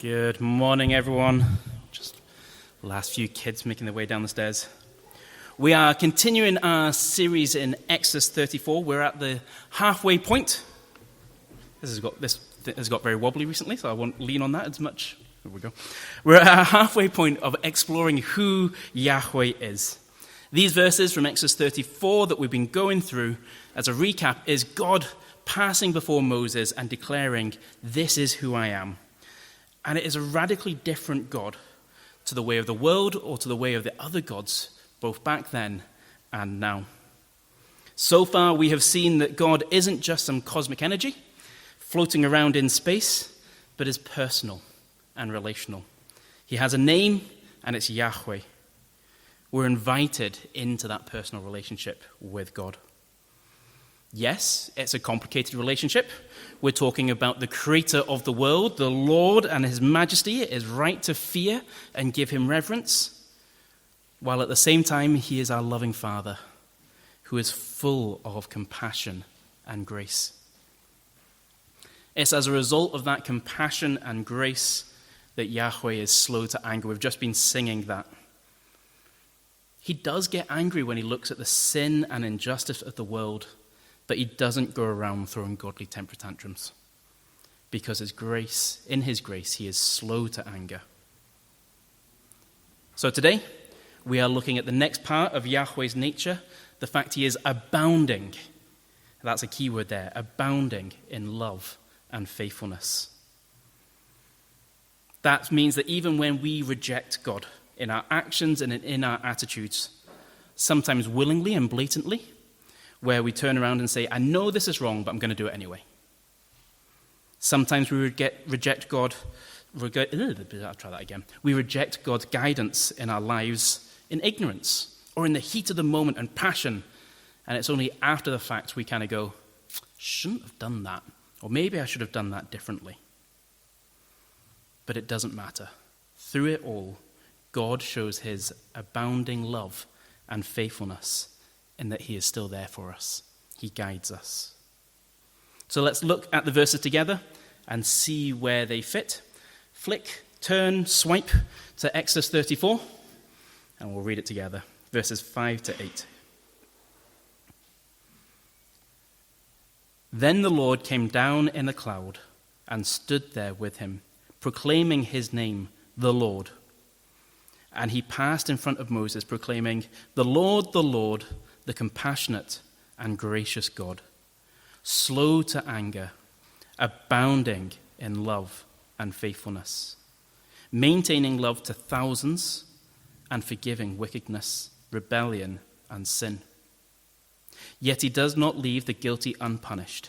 Good morning, everyone. Just the last few kids making their way down the stairs. We are continuing our series in Exodus 34. We're at the halfway point. This has got very wobbly recently, so I won't lean on that as much. There we go. We're at our halfway point of exploring who Yahweh is. These verses from Exodus 34 that we've been going through, as a recap, is God passing before Moses and declaring, "This is who I am." And it is a radically different God to the way of the world or to the way of the other gods, both back then and now. So far, we have seen that God isn't just some cosmic energy floating around in space, but is personal and relational. He has a name, and it's Yahweh. We're invited into that personal relationship with God. Yes, it's a complicated relationship. We're talking about the creator of the world, the Lord and his majesty. It is right to fear and give him reverence, while at the same time he is our loving Father, who is full of compassion and grace. It's as a result of that compassion and grace that Yahweh is slow to anger. We've just been singing that. He does get angry when he looks at the sin and injustice of the world, but he doesn't go around throwing godly temper tantrums, because in his grace, he is slow to anger. So today, we are looking at the next part of Yahweh's nature, the fact he is abounding. That's a key word there, abounding in love and faithfulness. That means that even when we reject God in our actions and in our attitudes, sometimes willingly and blatantly, where we turn around and say, "I know this is wrong, but I'm going to do it anyway." Sometimes we reject God. I'll try that again. We reject God's guidance in our lives in ignorance or in the heat of the moment and passion, and it's only after the fact we kind of go, "Shouldn't have done that," or "Maybe I should have done that differently." But it doesn't matter. Through it all, God shows his abounding love and faithfulness, in that he is still there for us. He guides us. So let's look at the verses together and see where they fit. Flick, turn, swipe to Exodus 34, and we'll read it together. Verses 5 to 8. Then the Lord came down in a cloud and stood there with him, proclaiming his name, the Lord. And he passed in front of Moses, proclaiming, the Lord, the compassionate and gracious God, slow to anger, abounding in love and faithfulness, maintaining love to thousands, and forgiving wickedness, rebellion, and sin. Yet he does not leave the guilty unpunished.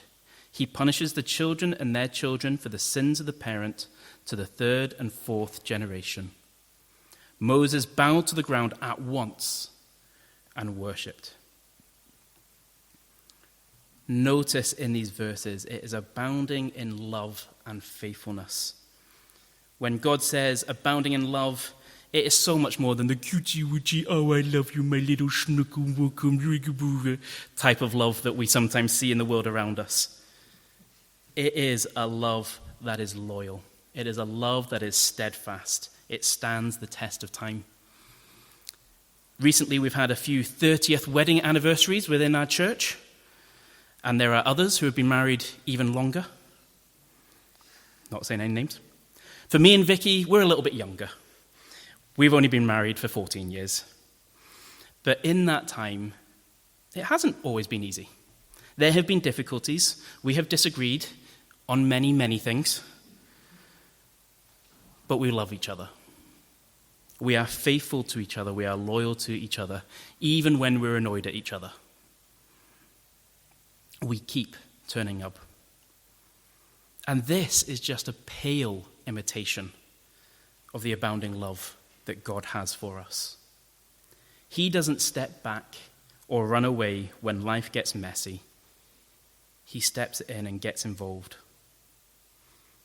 He punishes the children and their children for the sins of the parent to the third and fourth generation. Moses bowed to the ground at once and worshipped. Notice in these verses, it is abounding in love and faithfulness. When God says abounding in love, it is so much more than the cutesy-wootsy, "Oh, I love you, my little schnuckle, welcome," type of love that we sometimes see in the world around us. It is a love that is loyal. It is a love that is steadfast. It stands the test of time. Recently, we've had a few 30th wedding anniversaries within our church, and there are others who have been married even longer. Not saying any names. For me and Vicky, we're a little bit younger. We've only been married for 14 years. But in that time, it hasn't always been easy. There have been difficulties. We have disagreed on many, many things. But we love each other. We are faithful to each other. We are loyal to each other, even when we're annoyed at each other. We keep turning up. And this is just a pale imitation of the abounding love that God has for us. He doesn't step back or run away when life gets messy. He steps in and gets involved.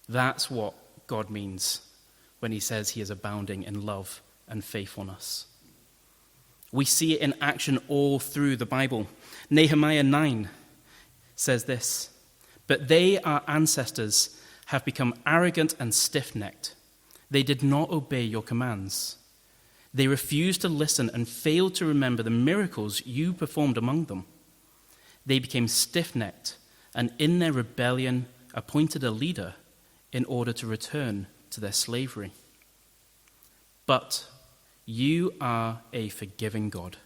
That's what God means when he says he is abounding in love and faithfulness. We see it in action all through the Bible. Nehemiah 9 says this, "But they, our ancestors, have become arrogant and stiff-necked. They did not obey your commands. They refused to listen and failed to remember the miracles you performed among them. They became stiff-necked and in their rebellion appointed a leader in order to return to their slavery. But you are a forgiving God,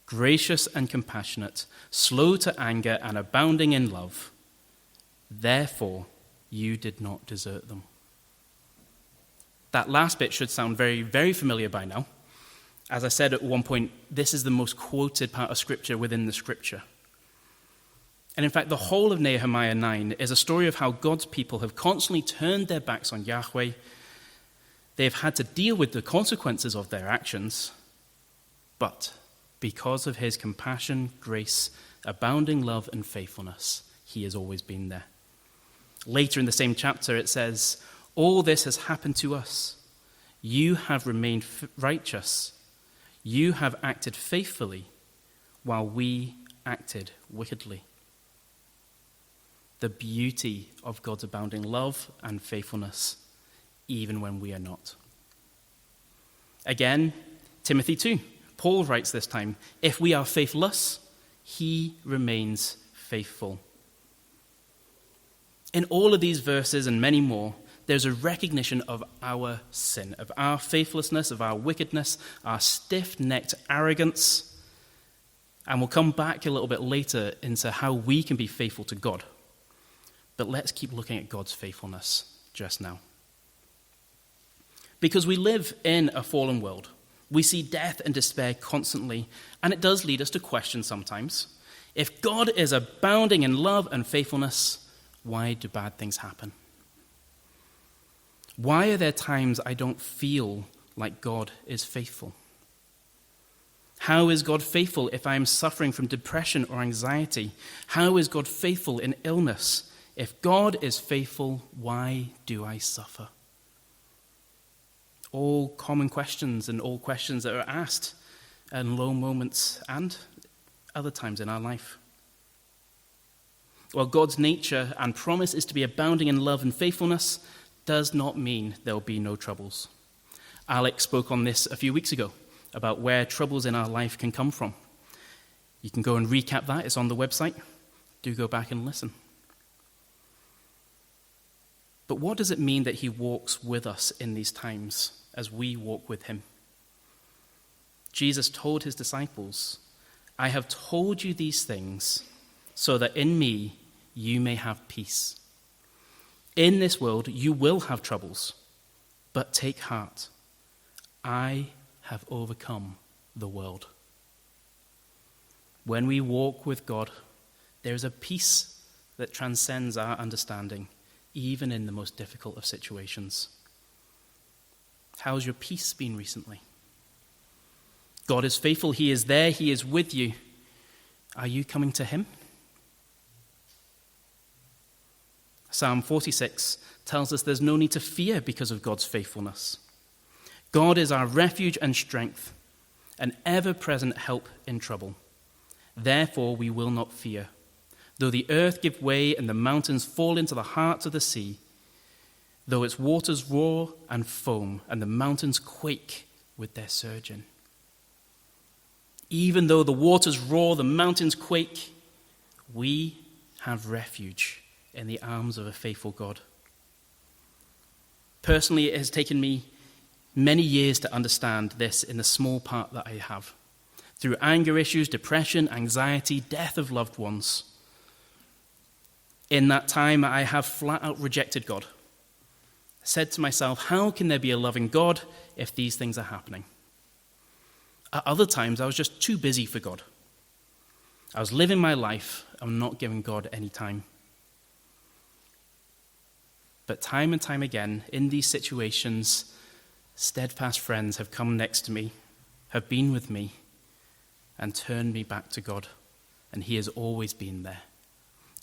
gracious and compassionate, slow to anger and abounding in love. Therefore, you did not desert them. That last bit should sound very, very familiar by now. As I said at one point, this is the most quoted part of Scripture within the Scripture. And in fact, the whole of Nehemiah 9 is a story of how God's people have constantly turned their backs on Yahweh. They've had to deal with the consequences of their actions. But because of his compassion, grace, abounding love, and faithfulness, he has always been there. Later in the same chapter, it says, all this has happened to us. You have remained righteous. You have acted faithfully while we acted wickedly. The beauty of God's abounding love and faithfulness, even when we are not. Again, Timothy 2. Paul writes this time, if we are faithless, he remains faithful. In all of these verses and many more, there's a recognition of our sin, of our faithlessness, of our wickedness, our stiff-necked arrogance. And we'll come back a little bit later into how we can be faithful to God. But let's keep looking at God's faithfulness just now. Because we live in a fallen world. We see death and despair constantly, and it does lead us to question sometimes. If God is abounding in love and faithfulness, why do bad things happen? Why are there times I don't feel like God is faithful? How is God faithful if I am suffering from depression or anxiety? How is God faithful in illness? If God is faithful, why do I suffer? All common questions and all questions that are asked in low moments and other times in our life. While God's nature and promise is to be abounding in love and faithfulness, does not mean there will be no troubles. Alex spoke on this a few weeks ago about where troubles in our life can come from. You can go and recap that. It's on the website. Do go back and listen. But what does it mean that he walks with us in these times as we walk with him? Jesus told his disciples, I have told you these things so that in me you may have peace. In this world you will have troubles, but take heart. I have overcome the world. When we walk with God, there is a peace that transcends our understanding, even in the most difficult of situations. How's your peace been recently? God is faithful. He is there. He is with you. Are you coming to him? Psalm 46 tells us there's no need to fear because of God's faithfulness. God is our refuge and strength, an ever-present help in trouble. Therefore we will not fear. Though the earth give way and the mountains fall into the heart of the sea, though its waters roar and foam and the mountains quake with their surging. Even though the waters roar, the mountains quake, we have refuge in the arms of a faithful God. Personally, it has taken me many years to understand this in the small part that I have. Through anger issues, depression, anxiety, death of loved ones. In that time, I have flat out rejected God. I said to myself, how can there be a loving God if these things are happening? At other times, I was just too busy for God. I was living my life and not giving God any time. But time and time again, in these situations, steadfast friends have come next to me, have been with me, and turned me back to God. And he has always been there,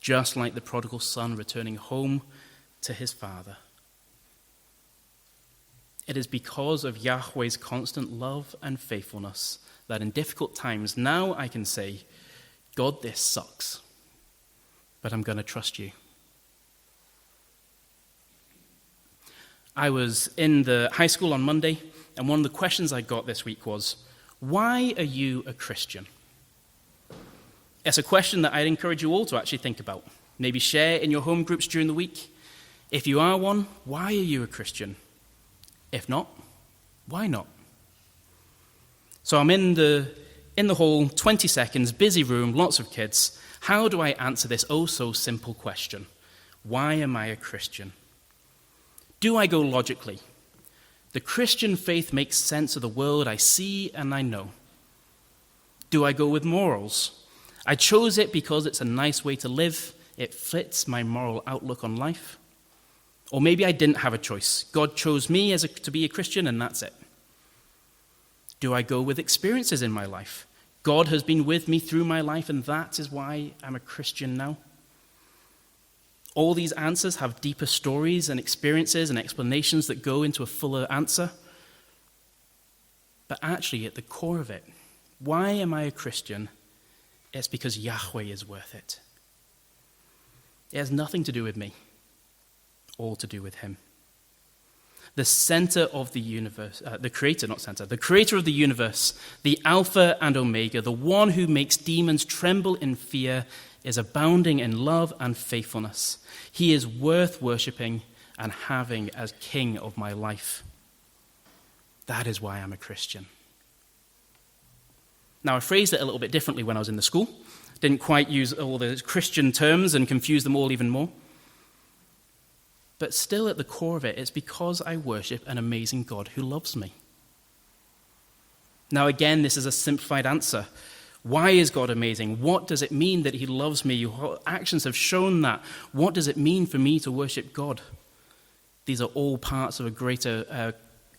just like the prodigal son returning home to his father. It is because of Yahweh's constant love and faithfulness that in difficult times, now I can say, God, this sucks, but I'm going to trust you. I was in the high school on Monday, and one of the questions I got this week was, why are you a Christian? It's a question that I'd encourage you all to actually think about. Maybe share in your home groups during the week. If you are one, why are you a Christian? If not, why not? So I'm in the hall, 20 seconds, busy room, lots of kids. How do I answer this oh so simple question? Why am I a Christian? Do I go logically? The Christian faith makes sense of the world I see and I know. Do I go with morals? I chose it because it's a nice way to live. It fits my moral outlook on life. Or maybe I didn't have a choice. God chose me to be a Christian, and that's it. Do I go with experiences in my life? God has been with me through my life, and that is why I'm a Christian now. All these answers have deeper stories and experiences and explanations that go into a fuller answer. But actually, at the core of it, why am I a Christian? It's because Yahweh is worth it. It has nothing to do with me, all to do with him. The center of the universe, the creator of the universe, the Alpha and Omega, the one who makes demons tremble in fear, is abounding in love and faithfulness. He is worth worshipping and having as king of my life. That is why I'm a Christian. Now, I phrased it a little bit differently when I was in the school. Didn't quite use all the Christian terms and confuse them all even more. But still at the core of it, it's because I worship an amazing God who loves me. Now again, this is a simplified answer. Why is God amazing? What does it mean that he loves me? What actions have shown that? What does it mean for me to worship God? These are all parts of a greater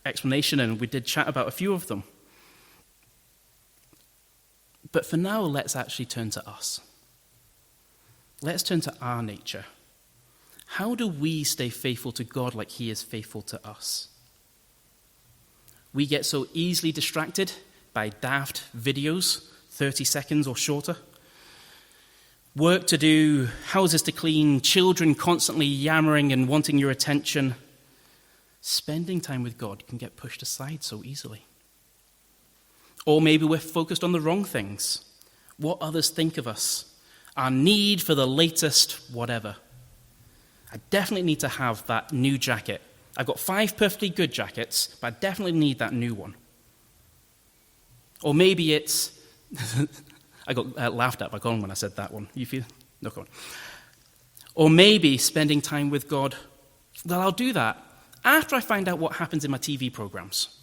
explanation, and we did chat about a few of them. But for now, let's actually turn to us. Let's turn to our nature. How do we stay faithful to God like he is faithful to us? We get so easily distracted by daft videos, 30 seconds or shorter. Work to do, houses to clean, children constantly yammering and wanting your attention. Spending time with God can get pushed aside so easily. Or maybe we're focused on the wrong things. What others think of us. Our need for the latest whatever. I definitely need to have that new jacket. I've got 5 perfectly good jackets, but I definitely need that new one. Or maybe it's... I got laughed at by Colin when I said that one. You feel? No, go on. Or maybe spending time with God. Well, I'll do that after I find out what happens in my TV programs.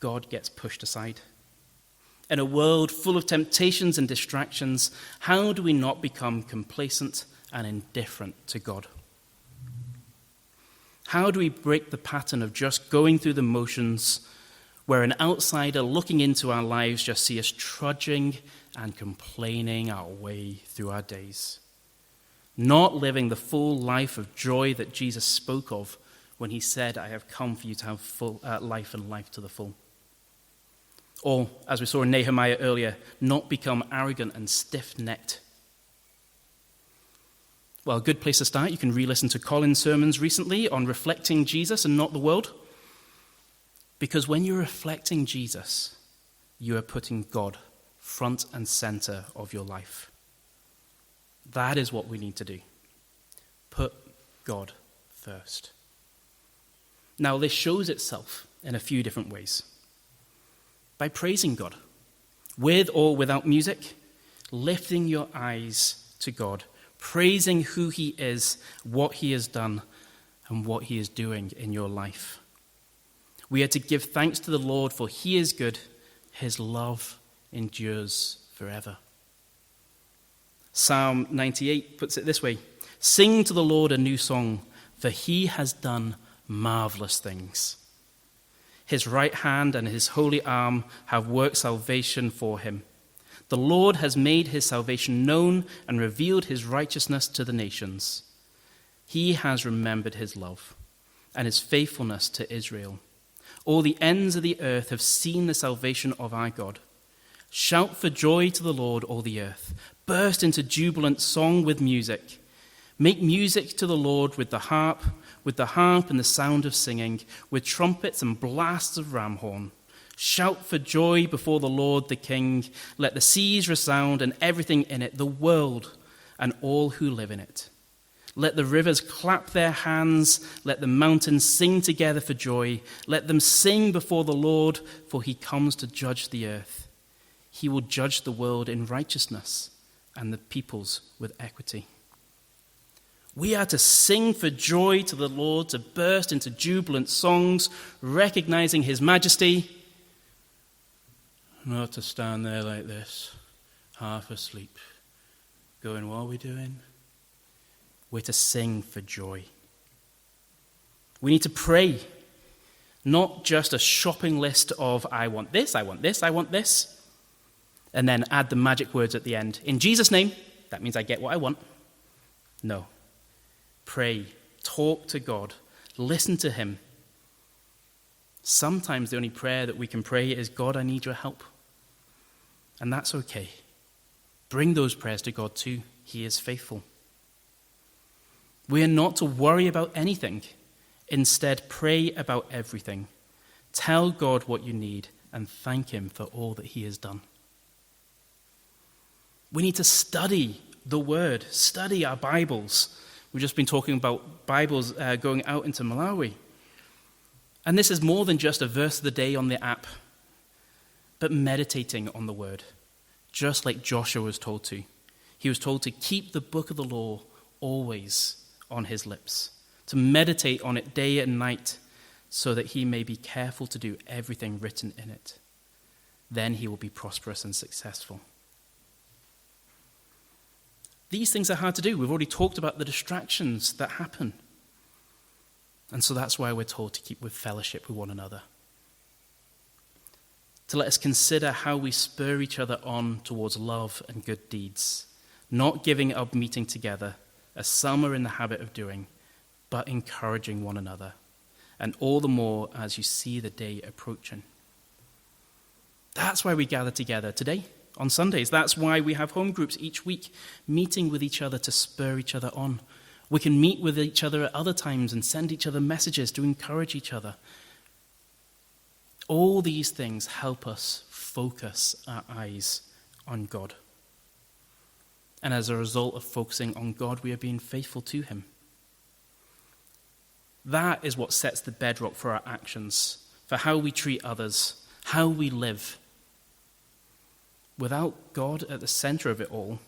God gets pushed aside. In a world full of temptations and distractions, how do we not become complacent and indifferent to God? How do we break the pattern of just going through the motions where an outsider looking into our lives just see us trudging and complaining our way through our days, not living the full life of joy that Jesus spoke of when he said, I have come for you to have full life and life to the full? Or, as we saw in Nehemiah earlier, not become arrogant and stiff-necked. Well, a good place to start, you can re-listen to Colin's sermons recently on reflecting Jesus and not the world. Because when you're reflecting Jesus, you are putting God front and center of your life. That is what we need to do. Put God first. Now, this shows itself in a few different ways. By praising God, with or without music, lifting your eyes to God, praising who he is, what he has done, and what he is doing in your life. We are to give thanks to the Lord, for he is good, his love endures forever. Psalm 98 puts it this way, sing to the Lord a new song, for he has done marvelous things. His right hand and his holy arm have worked salvation for him. The Lord has made his salvation known and revealed his righteousness to the nations. He has remembered his love and his faithfulness to Israel. All the ends of the earth have seen the salvation of our God. Shout for joy to the Lord, all the earth. Burst into jubilant song with music. Make music to the Lord with the harp, with the harp and the sound of singing, with trumpets and blasts of ram horn. Shout for joy before the Lord the King. Let the seas resound and everything in it, the world and all who live in it. Let the rivers clap their hands. Let the mountains sing together for joy. Let them sing before the Lord, for he comes to judge the earth. He will judge the world in righteousness and the peoples with equity. We are to sing for joy to the Lord, to burst into jubilant songs, recognizing his majesty. Not to stand there like this, half asleep, going, what are we doing? We're to sing for joy. We need to pray, not just a shopping list of, I want this, I want this, I want this, and then add the magic words at the end. In Jesus' name, that means I get what I want. No. Pray, talk to God, listen to him. Sometimes the only prayer that we can pray is, God, I need your help. And that's okay. Bring those prayers to God too. He is faithful. We are not to worry about anything. Instead, pray about everything. Tell God what you need and thank him for all that he has done. We need to study the word, study our Bibles. We've just been talking about Bibles going out into Malawi. And this is more than just a verse of the day on the app, but meditating on the word, just like Joshua was told to. He was told to keep the book of the law always on his lips, to meditate on it day and night, so that he may be careful to do everything written in it. Then he will be prosperous and successful. These things are hard to do. We've already talked about the distractions that happen. And so that's why we're told to keep with fellowship with one another. To let us consider how we spur each other on towards love and good deeds, not giving up meeting together, as some are in the habit of doing, but encouraging one another, and all the more as you see the day approaching. That's why we gather together today, on Sundays. That's why we have home groups each week, meeting with each other to spur each other on. We can meet with each other at other times and send each other messages to encourage each other. All these things help us focus our eyes on God. And as a result of focusing on God, we are being faithful to him. That is what sets the bedrock for our actions, for how we treat others, how we live. Without God at the center of it all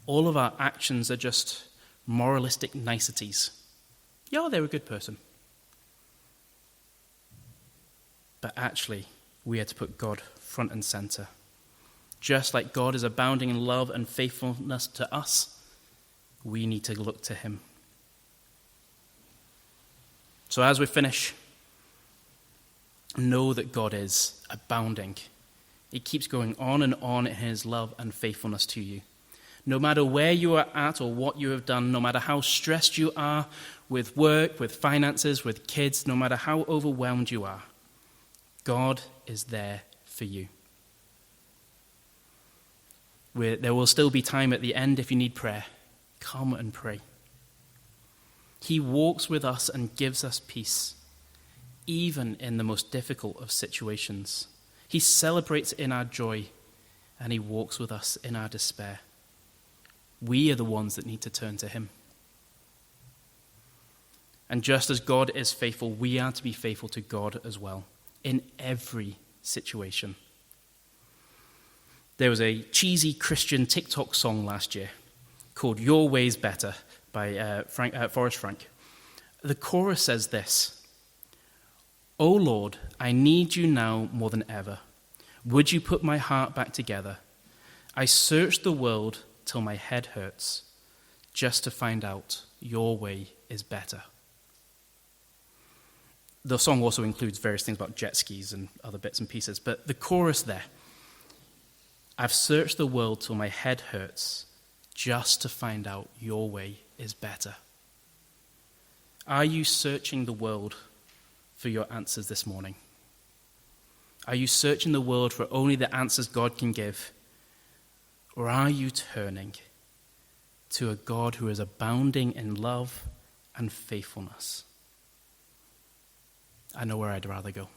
of our actions are just moralistic niceties. Yeah, they're a good person. But actually, we are to put God front and center. Just like God is abounding in love and faithfulness to us, we need to look to him. So as we finish, know that God is abounding. It keeps going on in his love and faithfulness to you. No matter where you are at or what you have done, no matter how stressed you are with work, with finances, with kids, no matter how overwhelmed you are, God is there for you. There will still be time at the end if you need prayer. Come and pray. He walks with us and gives us peace, even in the most difficult of situations. He celebrates in our joy, and he walks with us in our despair. We are the ones that need to turn to him. And just as God is faithful, we are to be faithful to God as well, in every situation. There was a cheesy Christian TikTok song last year called Your Way's Better by Forrest Frank. The chorus says this: "O Lord, I need you now more than ever. Would you put my heart back together? I search the world till my head hurts, just to find out your way is better." The song also includes various things about jet skis and other bits and pieces, but the chorus there: I've searched the world till my head hurts, just to find out your way is better. Are you searching the world for your answers this morning? Are you searching the world for only the answers God can give? Or are you turning to a God who is abounding in love and faithfulness. I know where I'd rather go.